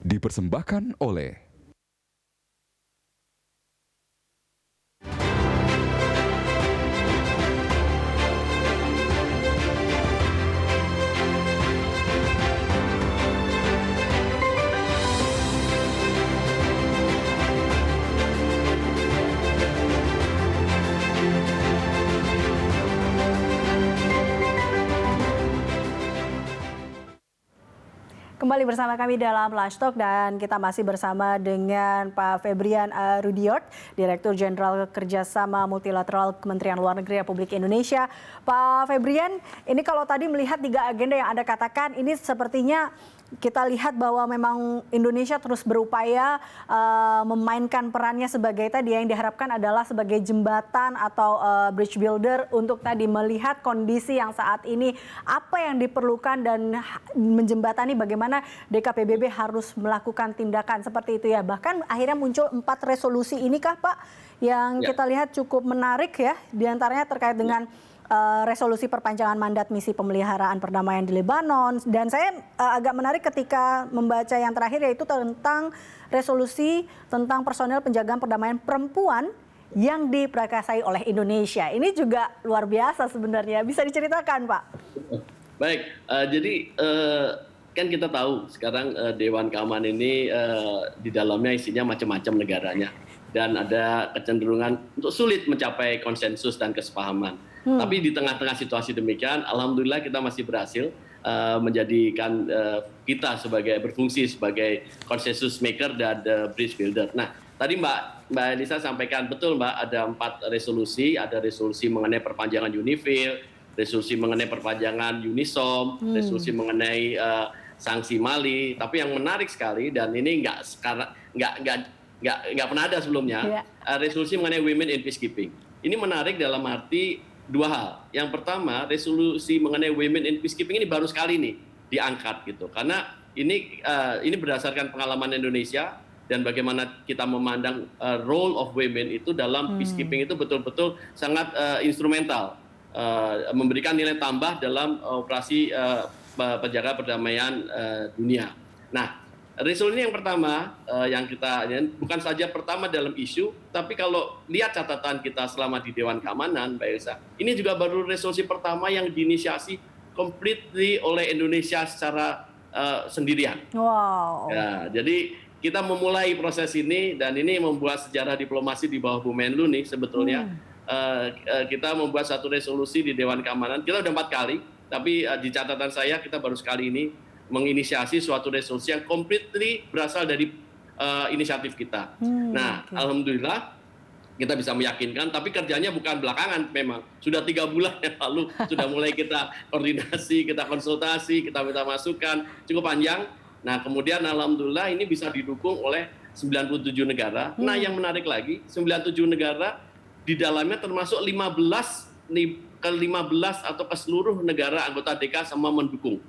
dipersembahkan oleh Kembali bersama kami dalam Lunch Talk dan kita masih bersama dengan Pak Febrian Rudiort, Direktur Jenderal Kerjasama Multilateral Kementerian Luar Negeri Republik Indonesia. Pak Febrian, ini kalau tadi melihat 3 agenda yang Anda katakan, ini sepertinya kita lihat bahwa memang Indonesia terus berupaya memainkan perannya sebagai tadi yang diharapkan adalah sebagai jembatan atau bridge builder untuk tadi melihat kondisi yang saat ini apa yang diperlukan dan menjembatani bagaimana DKPBB harus melakukan tindakan seperti itu ya. Bahkan akhirnya muncul 4 resolusi inikah Pak yang kita lihat cukup menarik ya, diantaranya terkait dengan resolusi perpanjangan mandat misi pemeliharaan perdamaian di Lebanon. Dan saya agak menarik ketika membaca yang terakhir yaitu tentang resolusi tentang personel penjagaan perdamaian perempuan yang diprakasai oleh Indonesia. Ini juga luar biasa sebenarnya. Bisa diceritakan Pak? Baik, jadi kan kita tahu sekarang Dewan Keamanan ini di dalamnya isinya macam-macam negaranya. Dan ada kecenderungan untuk sulit mencapai konsensus dan kesepahaman. Tapi di tengah-tengah situasi demikian, alhamdulillah kita masih berhasil menjadikan kita berfungsi sebagai konsensus maker dan bridge builder. Nah, tadi Mbak Elisa sampaikan betul Mbak, ada 4 resolusi, ada resolusi mengenai perpanjangan UNIFIL, resolusi mengenai perpanjangan UNISOM, resolusi mengenai sanksi Mali. Tapi yang menarik sekali dan ini nggak pernah ada sebelumnya, resolusi mengenai women in peacekeeping. Ini menarik dalam arti 2 hal. Yang pertama, resolusi mengenai women in peacekeeping ini baru sekali nih diangkat gitu. Karena ini berdasarkan pengalaman Indonesia dan bagaimana kita memandang role of women itu dalam peacekeeping itu betul-betul sangat instrumental, memberikan nilai tambah dalam operasi penjaga perdamaian dunia. Nah, resolusi yang pertama yang kita bukan saja pertama dalam isu, tapi kalau lihat catatan kita selama di Dewan Keamanan, Mbak Elsa, ini juga baru resolusi pertama yang diinisiasi completely oleh Indonesia secara sendirian. Wow. Ya, jadi kita memulai proses ini dan ini membuat sejarah diplomasi di bawah Bu Menlu nih sebetulnya. Kita membuat satu resolusi di Dewan Keamanan. Kita udah 4 kali, tapi di catatan saya kita baru sekali ini menginisiasi suatu resolusi yang completely berasal dari inisiatif kita. Alhamdulillah kita bisa meyakinkan, tapi kerjanya bukan belakangan memang. Sudah 3 bulan yang lalu sudah mulai kita koordinasi, kita konsultasi, kita minta masukan, cukup panjang. Nah kemudian alhamdulillah ini bisa didukung oleh 97 negara. Nah yang menarik lagi, 97 negara di dalamnya termasuk 15 atau ke seluruh negara anggota DK sama mendukung.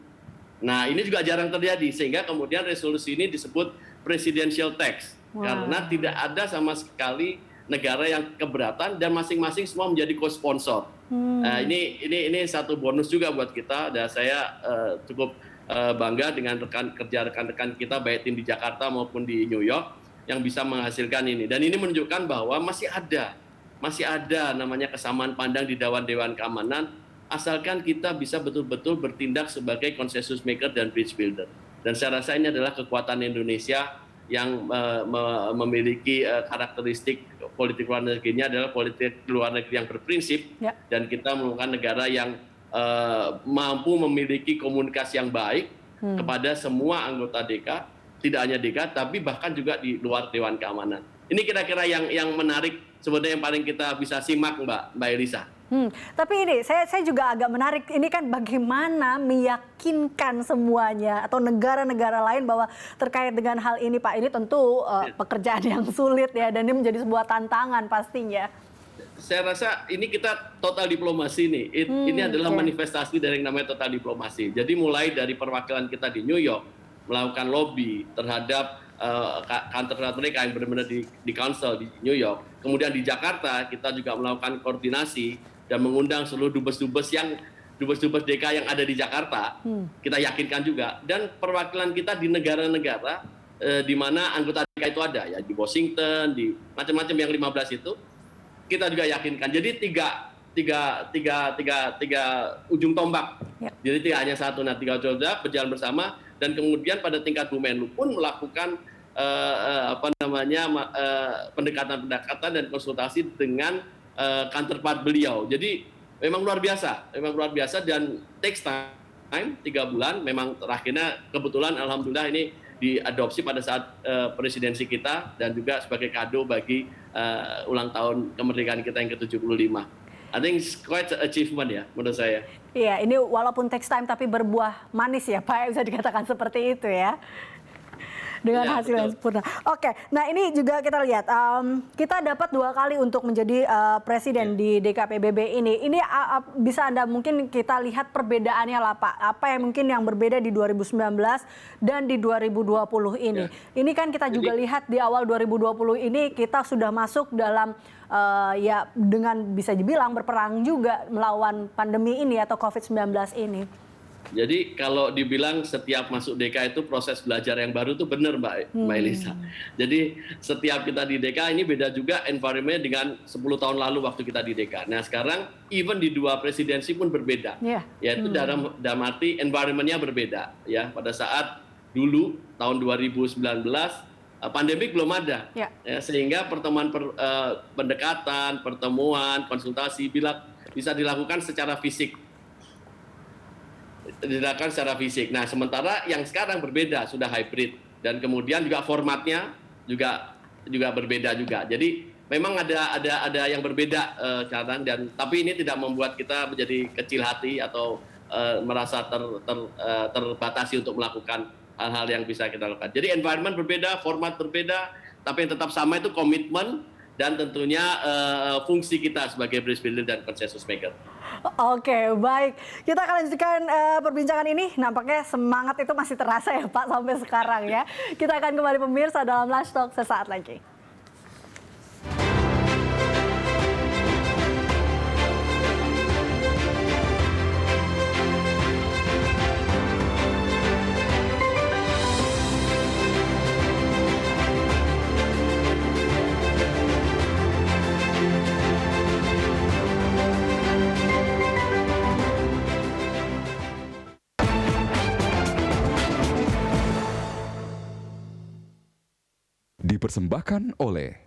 Nah ini juga jarang terjadi sehingga kemudian resolusi ini disebut presidential text karena tidak ada sama sekali negara yang keberatan dan masing-masing semua menjadi co-sponsor. Nah, ini satu bonus juga buat kita dan saya cukup bangga dengan rekan-rekan kita baik tim di Jakarta maupun di New York yang bisa menghasilkan ini dan ini menunjukkan bahwa masih ada namanya kesamaan pandang di Dewan Keamanan. Asalkan kita bisa betul-betul bertindak sebagai consensus maker dan bridge builder. Dan saya rasa ini adalah kekuatan Indonesia yang memiliki karakteristik politik luar negerinya adalah politik luar negeri yang berprinsip. Dan kita merupakan negara yang mampu memiliki komunikasi yang baik kepada semua anggota DK, tidak hanya DK, tapi bahkan juga di luar Dewan Keamanan. Ini kira-kira yang menarik sebenarnya yang paling kita bisa simak Mbak Elisa. Tapi ini saya juga agak menarik, ini kan bagaimana meyakinkan semuanya atau negara-negara lain bahwa terkait dengan hal ini Pak, ini tentu pekerjaan yang sulit ya dan ini menjadi sebuah tantangan pastinya. Saya rasa ini kita total diplomasi nih, ini adalah manifestasi dari yang namanya total diplomasi. Jadi mulai dari perwakilan kita di New York melakukan lobby terhadap kantor mereka yang benar-benar di council di New York. Kemudian di Jakarta kita juga melakukan koordinasi dan mengundang seluruh dubes-dubes DK yang ada di Jakarta, kita yakinkan juga. Dan perwakilan kita di negara-negara di mana anggota DK itu ada ya di Washington, di macam-macam yang 15 itu kita juga yakinkan. Jadi tiga ujung tombak. Ya. Jadi tidak hanya satu, nah tiga ujung tombak berjalan bersama dan kemudian pada tingkat Bu Menlu pun melakukan pendekatan dan konsultasi dengan counterpart beliau. Jadi memang luar biasa dan takes time 3 bulan. Memang terakhirnya kebetulan alhamdulillah ini diadopsi pada saat presidensi kita dan juga sebagai kado bagi ulang tahun kemerdekaan kita yang ke-75. I think it's quite an achievement ya menurut saya. Iya, ini walaupun takes time tapi berbuah manis ya Pak, bisa dikatakan seperti itu ya. Dengan Ya, hasil yang betul. sempurna. Oke, nah ini juga kita lihat, kita dapat 2 kali untuk menjadi presiden di DKPBB ini. Ini bisa Anda mungkin kita lihat perbedaannya lah Pak. Apa yang mungkin yang berbeda di 2019 dan di 2020 ini. Ya. Ini kan kita juga lihat di awal 2020 ini kita sudah masuk dalam ya dengan bisa dibilang berperang juga melawan pandemi ini atau COVID-19 ini. Jadi kalau dibilang setiap masuk DK itu proses belajar yang baru tuh benar Mbak Elisa. Jadi setiap kita di DK ini beda juga environment dengan 10 tahun lalu waktu kita di DK. Nah sekarang even di 2 presidensi pun berbeda. Yeah. Yaitu dalam arti environment-nya berbeda. Ya pada saat dulu tahun 2019 pandemik belum ada. Yeah. Ya, sehingga pendekatan, pertemuan, konsultasi bisa dilakukan secara fisik. Nah, sementara yang sekarang berbeda, sudah hybrid dan kemudian juga formatnya juga berbeda juga. Jadi memang ada yang berbeda sekarang tapi ini tidak membuat kita menjadi kecil hati atau merasa terbatasi untuk melakukan hal-hal yang bisa kita lakukan. Jadi environment berbeda, format berbeda, tapi yang tetap sama itu komitmen dan tentunya fungsi kita sebagai bridge builder dan consensus maker. Oke, baik. Kita akan lanjutkan perbincangan ini. Nampaknya semangat itu masih terasa ya Pak sampai sekarang ya. Kita akan kembali pemirsa dalam Lash Talk sesaat lagi. Dipersembahkan oleh